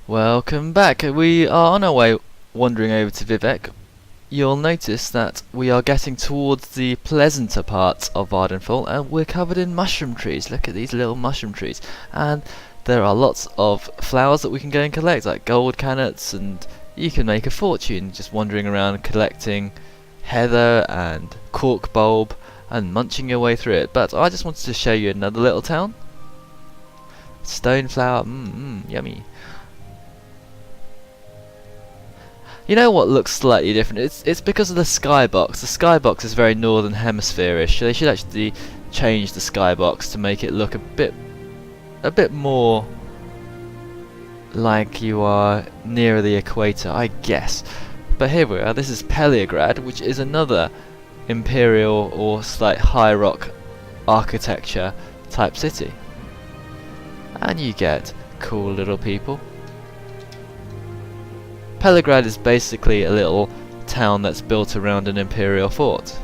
Welcome back. We are on our way wandering over to Vivec. You'll notice that we are getting towards the pleasanter parts of Vardenfell and we're covered in mushroom trees. Look at these little mushroom trees. And there are lots of flowers that we can go and collect, like gold cannets, and you can make a fortune just wandering around collecting heather and cork bulb and munching your way through it. But I just wanted to show you another little town. Stoneflower, yummy. You know what looks slightly different? It's because of the skybox. The skybox is very northern hemisphere-ish. They should actually change the skybox to make it look a bit more like you are nearer the equator, I guess. But here we are. This is Peliagrad, which is another Imperial or slight high rock architecture type city. And you get cool little people. Peliagrad is basically a little town that's built around an Imperial fort.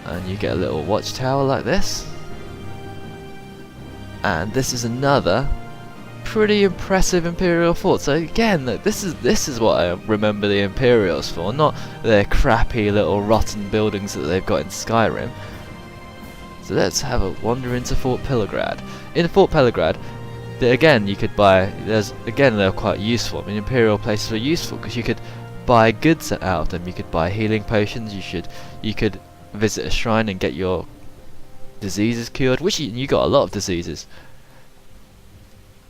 And you get a little watchtower like this. And this is another pretty impressive Imperial fort. So again, look, this is what I remember the Imperials for, not their crappy little rotten buildings that they've got in Skyrim. So let's have a wander into Fort Peliagrad. In Fort Peliagrad, again, you could buy. They're quite useful. I mean, Imperial places are useful because you could buy goods out of them. You could buy healing potions. You could visit a shrine and get your diseases cured. Which you got a lot of diseases.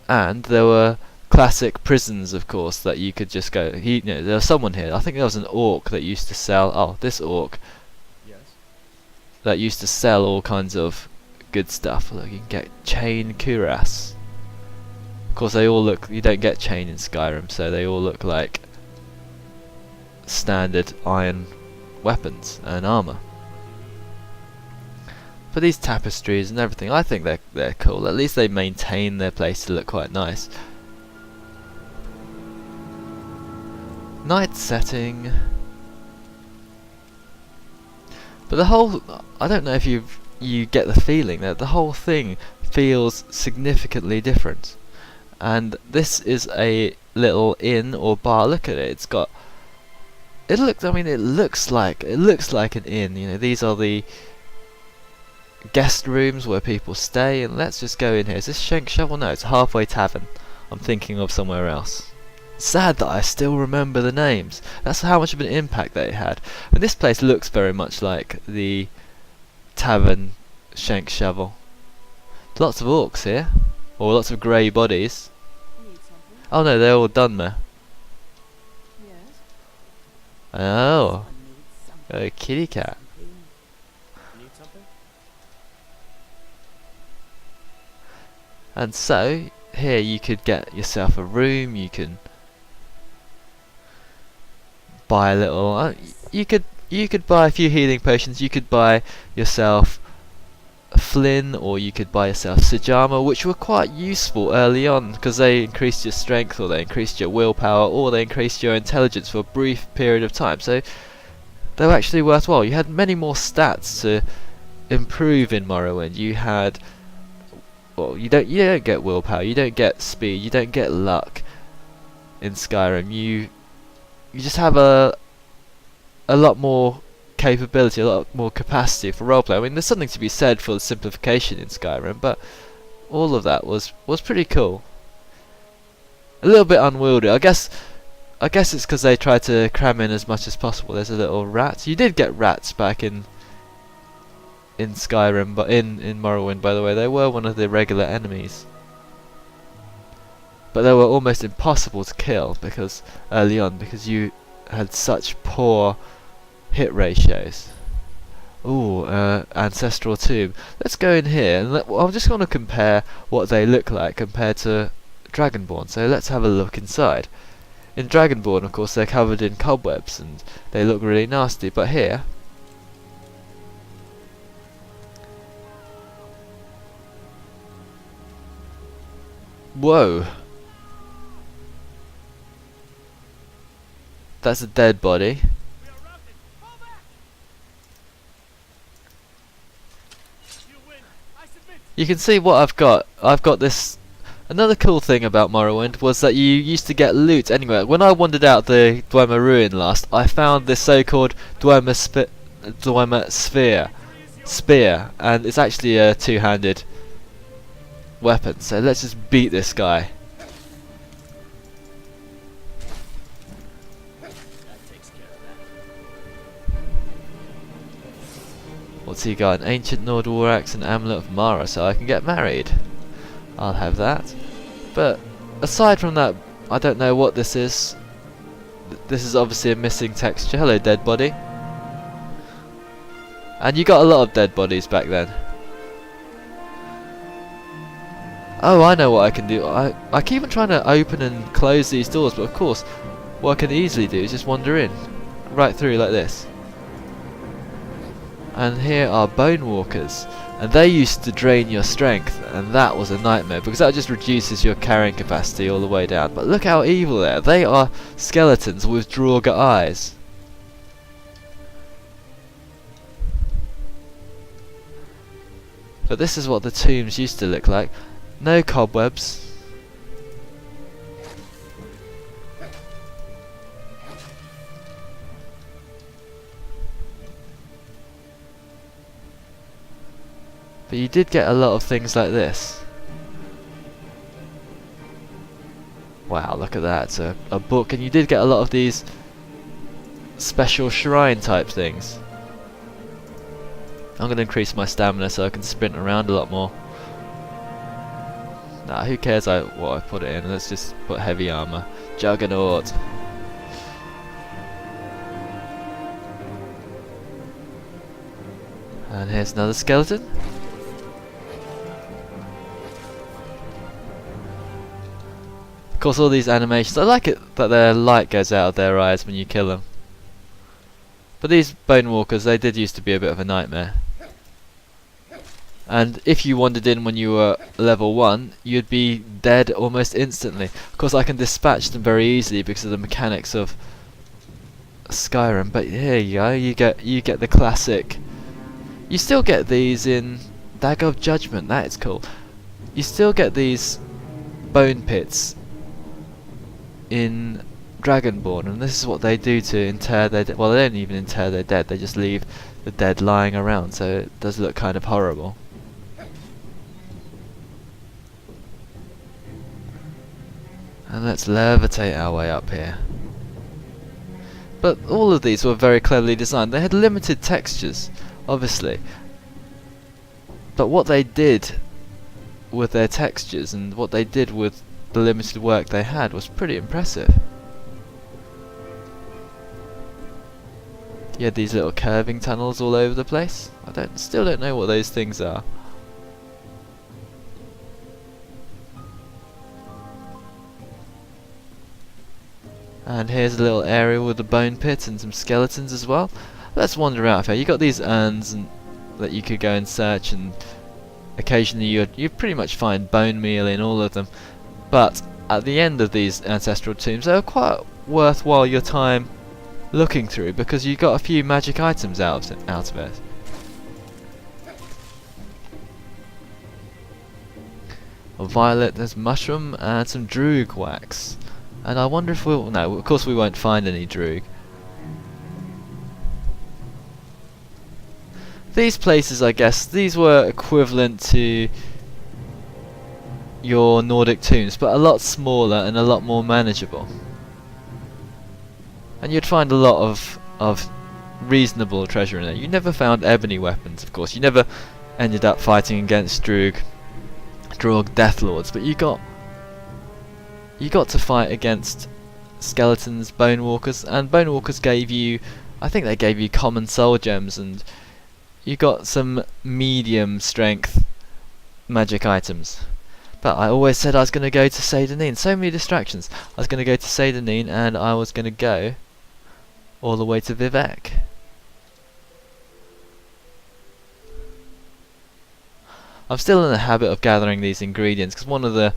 And there were classic prisons, of course, that you could just go. There was someone here. I think there was an orc that used to sell. Oh, this orc. Yes. That used to sell all kinds of good stuff. Look, you can get chain cuirass. Of course, they all look. You don't get chain in Skyrim, so they all look like standard iron weapons and armor. But these tapestries and everything, I think they're cool. At least they maintain their place to look quite nice. Night setting. But the whole, I don't know if you get the feeling that the whole thing feels significantly different. And this is a little inn or bar. Look at it. It looks like an inn. You know, these are the guest rooms where people stay. And let's just go in here. Is this Shank Shovel? No, it's Halfway Tavern. I'm thinking of somewhere else. Sad that I still remember the names. That's how much of an impact they had. And this place looks very much like the tavern Shank Shovel. Lots of orcs here. Or lots of grey bodies. Oh no, they're all dwemer. Yes. Oh, a kitty cat. Need something? And so here you could get yourself a room. You can buy a little. You could buy a few healing potions. You could buy yourself Flynn, or you could buy yourself Sejama, which were quite useful early on because they increased your strength, or they increased your willpower, or they increased your intelligence for a brief period of time. So they were actually worthwhile. You had many more stats to improve in Morrowind. You had, well, you don't get willpower, you don't get speed, you don't get luck in Skyrim. You just have a lot more capability, a lot more capacity for roleplay. I mean, there's something to be said for the simplification in Skyrim, but all of that was pretty cool. A little bit unwieldy. I guess it's because they tried to cram in as much as possible. There's a little rat. You did get rats back in Skyrim, but in Morrowind, by the way, they were one of the regular enemies. But they were almost impossible to kill because early on, because you had such poor hit ratios. Ooh, ancestral tomb. Let's go in here and I'm just going to compare what they look like compared to Dragonborn. So let's have a look inside. In Dragonborn, of course, they're covered in cobwebs and they look really nasty. But here, whoa, that's a dead body. You can see what I've got. I've got this Another cool thing about Morrowind was that you used to get loot anywhere. When I wandered out the Dwemer ruin last, I found this so-called Dwemer spear, and it's actually a two-handed weapon. So let's just beat this guy. What's he got? An ancient Nord war axe and amulet of Mara, so I can get married. I'll have that. But aside from that, I don't know what this is. This is obviously a missing texture. Hello, dead body. And you got a lot of dead bodies back then. Oh, I know what I can do. I keep on trying to open and close these doors, but of course, what I can easily do is just wander in, right through like this. And here are bone walkers, and they used to drain your strength, and that was a nightmare because that just reduces your carrying capacity all the way down. But look how evil they are. They are skeletons with Draugr eyes. But this is what the tombs used to look like. No cobwebs. But you did get a lot of things like this. Wow, look at that. It's a book, and you did get a lot of these special shrine type things. I'm going to increase my stamina so I can sprint around a lot more. Nah, who cares what I put it in? Let's just put heavy armor. Juggernaut. And here's another skeleton. Of course, all these animations, I like it that their light goes out of their eyes when you kill them. But these bone walkers, they did used to be a bit of a nightmare. And if you wandered in when you were level 1, you'd be dead almost instantly. Of course, I can dispatch them very easily because of the mechanics of Skyrim. But here you go, you get the classic. You still get these in Dagger of Judgment. That is cool. You still get these bone pits in Dragonborn, and this is what they do to inter their dead. Well, they don't even inter their dead, they just leave the dead lying around, so it does look kind of horrible. And let's levitate our way up here. But all of these were very cleverly designed. They had limited textures, obviously, but what they did with their textures and what they did with the limited work they had was pretty impressive. You had these little curving tunnels all over the place. I still don't know what those things are. And here's a little area with a bone pit and some skeletons as well. Let's wander out here. You got these urns that you could go and search, and occasionally you pretty much find bone meal in all of them. But at the end of these ancestral tombs, they are quite worthwhile your time looking through because you got a few magic items out of it. A violet, there's mushroom, and some droog wax. And I wonder if we'll... no, of course we won't find any droog. These places, I guess, these were equivalent to your Nordic tombs, but a lot smaller and a lot more manageable. And you'd find a lot of reasonable treasure in there. You never found ebony weapons, of course. You never ended up fighting against Draugr Deathlords, but you got to fight against skeletons, bone walkers, and bone walkers gave you, I think they gave you common soul gems, and you got some medium strength magic items. But I always said I was going to go to Seyda-Neen. So many distractions. I was going to go to Seyda-Neen, and I was going to go all the way to Vivec. I'm still in the habit of gathering these ingredients, because one of the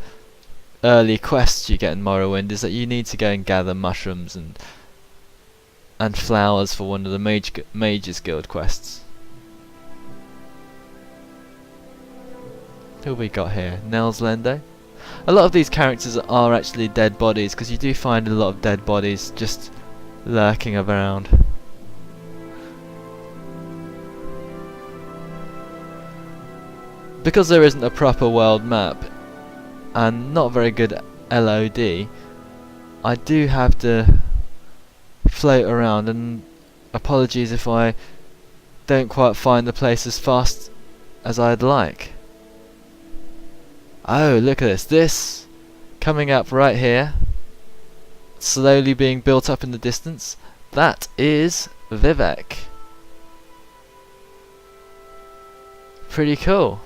early quests you get in Morrowind is that you need to go and gather mushrooms and flowers for one of the Mages Guild quests. Who have we got here? Nels Lendo. A lot of these characters are actually dead bodies, because you do find a lot of dead bodies just lurking around. Because there isn't a proper world map and not very good LOD, I do have to float around, and apologies if I don't quite find the place as fast as I'd like. Oh, look at this. This coming up right here, slowly being built up in the distance, that is Vivec. Pretty cool.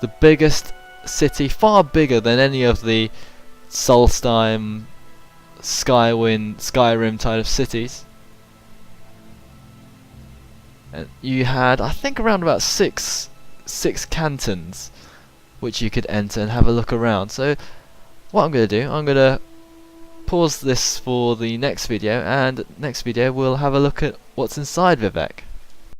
The biggest city, far bigger than any of the Solstheim, Skywind, Skyrim type of cities. And you had, I think, around about six cantons which you could enter and have a look around. So what I'm going to do, I'm going to pause this for the next video, and next video we'll have a look at what's inside Vivec.